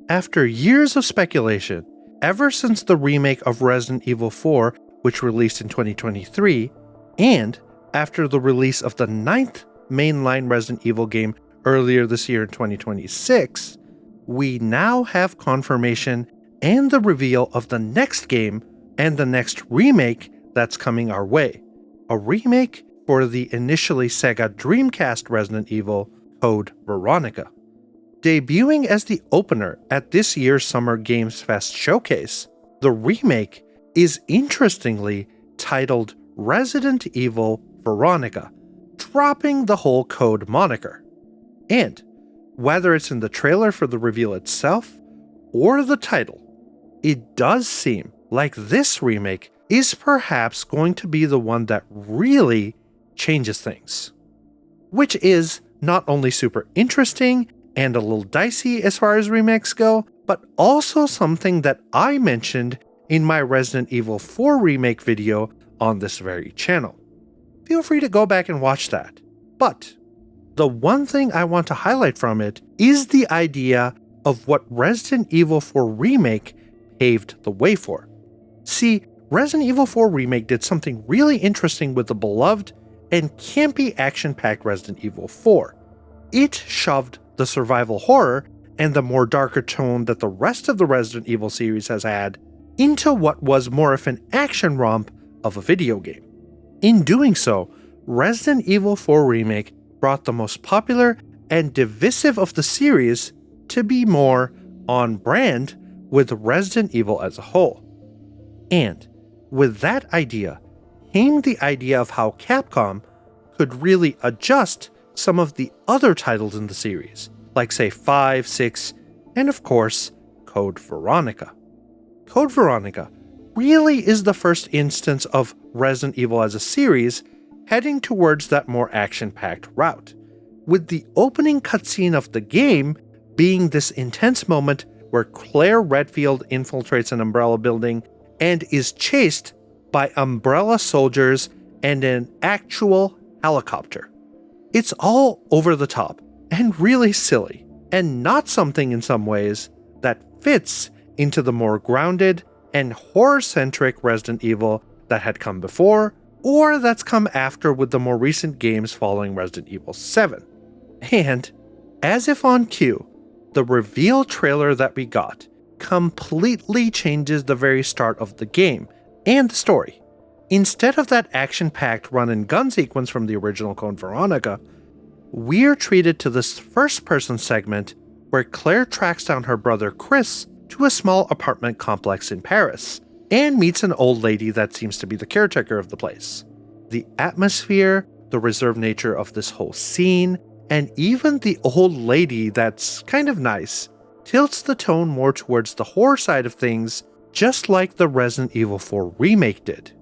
After years of speculation, ever since the remake of Resident Evil 4, which released in 2023, and after the release of the 9th mainline Resident Evil game earlier this year in 2026, we now have confirmation and the reveal of the next game and the next remake that's coming our way. A remake for the initially Sega Dreamcast Resident Evil, Code Veronica. Debuting as the opener at this year's Summer Games Fest showcase, the remake is interestingly titled Resident Evil Veronica, dropping the whole Code moniker. And whether it's in the trailer for the reveal itself or the title, it does seem like this remake is perhaps going to be the one that really changes things. Which is not only super interesting and a little dicey as far as remakes go, but also something that I mentioned in my Resident Evil 4 remake video on this very channel. Feel free to go back and watch that. But the one thing I want to highlight from it is the idea of what Resident Evil 4 Remake paved the way for. See, Resident Evil 4 Remake did something really interesting with the beloved and campy action-packed Resident Evil 4. It shoved the survival horror and the more darker tone that the rest of the Resident Evil series has had into what was more of an action romp of a video game. In doing so, Resident Evil 4 Remake brought the most popular and divisive of the series to be more on brand with Resident Evil as a whole. And with that idea came the idea of how Capcom could really adjust some of the other titles in the series, like say 5, 6, and of course, Code Veronica. Code Veronica really is the first instance of Resident Evil as a series heading towards that more action-packed route, with the opening cutscene of the game being this intense moment where Claire Redfield infiltrates an Umbrella building and is chased by Umbrella soldiers and an actual helicopter. It's all over the top and really silly, and not something in some ways that fits into the more grounded and horror-centric Resident Evil that had come before, or that's come after with the more recent games following Resident Evil 7. And, as if on cue, the reveal trailer that we got completely changes the very start of the game and the story. Instead of that action-packed run-and-gun sequence from the original Code Veronica, we're treated to this first-person segment where Claire tracks down her brother Chris to a small apartment complex in Paris, and meets an old lady that seems to be the caretaker of the place. The atmosphere, the reserved nature of this whole scene, and even the old lady that's kind of nice, tilts the tone more towards the horror side of things, just like the Resident Evil 4 Remake did.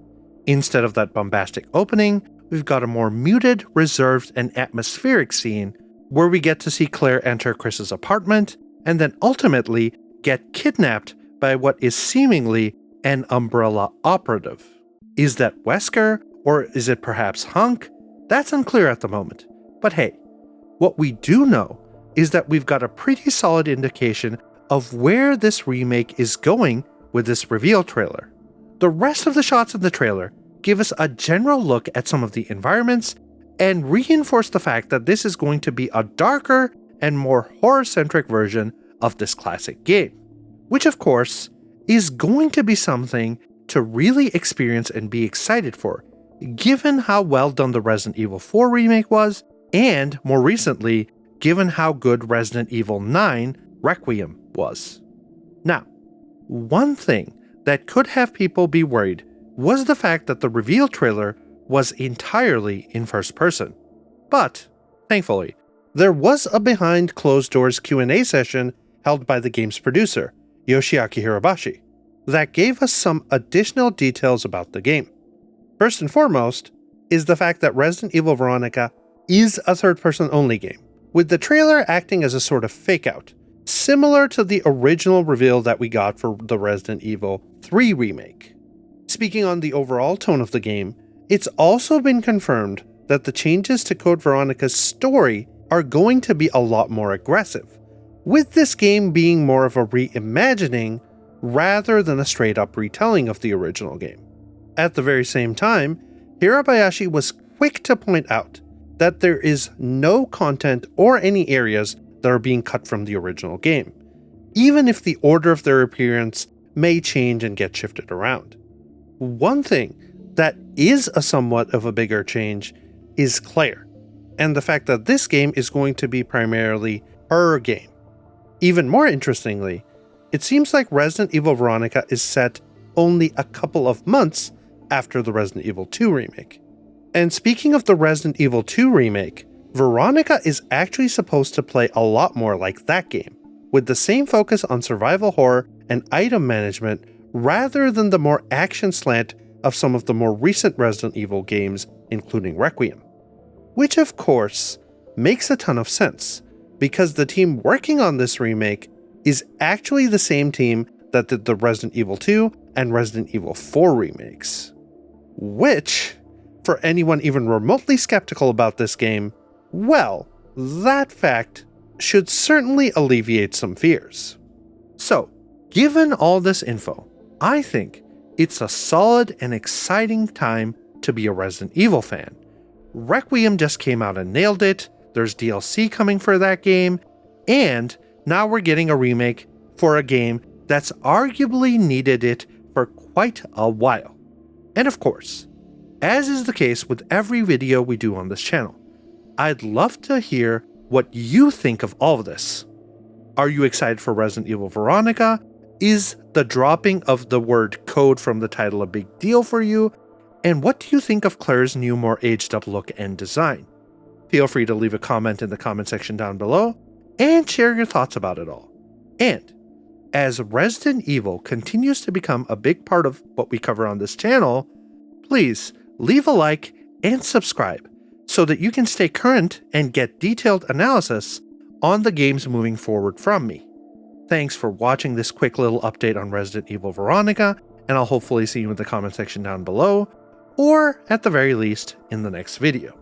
Instead of that bombastic opening, we've got a more muted, reserved, and atmospheric scene where we get to see Claire enter Chris's apartment and then ultimately get kidnapped by what is seemingly an Umbrella operative. Is that Wesker, or is it perhaps Hunk? That's unclear at the moment. But hey, what we do know is that we've got a pretty solid indication of where this remake is going with this reveal trailer. The rest of the shots in the trailer give us a general look at some of the environments and reinforce the fact that this is going to be a darker and more horror-centric version of this classic game, which of course is going to be something to really experience and be excited for, given how well done the Resident Evil 4 remake was, and more recently, given how good Resident Evil 9 Requiem was. Now, one thing that could have people be worried was the fact that the reveal trailer was entirely in first person. But, thankfully, there was a behind closed doors Q&A session held by the game's producer, Yoshiaki Hirabayashi, that gave us some additional details about the game. First and foremost is the fact that Resident Evil Veronica is a third-person only game, with the trailer acting as a sort of fake-out, similar to the original reveal that we got for the Resident Evil 3 remake. Speaking on the overall tone of the game, it's also been confirmed that the changes to Code Veronica's story are going to be a lot more aggressive, with this game being more of a reimagining rather than a straight-up retelling of the original game. At the very same time, Hirabayashi was quick to point out that there is no content or any areas that are being cut from the original game, even if the order of their appearance may change and get shifted around. One thing that is a somewhat of a bigger change is Claire, and the fact that this game is going to be primarily her game. Even more interestingly, it seems like Resident Evil Veronica is set only a couple of months after the Resident Evil 2 remake. And speaking of the Resident Evil 2 remake, Veronica is actually supposed to play a lot more like that game, with the same focus on survival horror and item management rather than the more action slant of some of the more recent Resident Evil games, including Requiem. Which of course makes a ton of sense, because the team working on this remake is actually the same team that did the Resident Evil 2 and Resident Evil 4 remakes. Which, for anyone even remotely skeptical about this game, well, that fact should certainly alleviate some fears. So, given all this info, I think it's a solid and exciting time to be a Resident Evil fan. Requiem just came out and nailed it, there's DLC coming for that game, and now we're getting a remake for a game that's arguably needed it for quite a while. And of course, as is the case with every video we do on this channel, I'd love to hear what you think of all of this. Are you excited for Resident Evil Veronica? Is the dropping of the word code from the title a big deal for you? And what do you think of Claire's new, more aged up look and design? Feel free to leave a comment in the comment section down below and share your thoughts about it all. And as Resident Evil continues to become a big part of what we cover on this channel, please leave a like and subscribe so that you can stay current and get detailed analysis on the games moving forward from me. Thanks for watching this quick little update on Resident Evil Veronica, and I'll hopefully see you in the comment section down below, or at the very least, in the next video.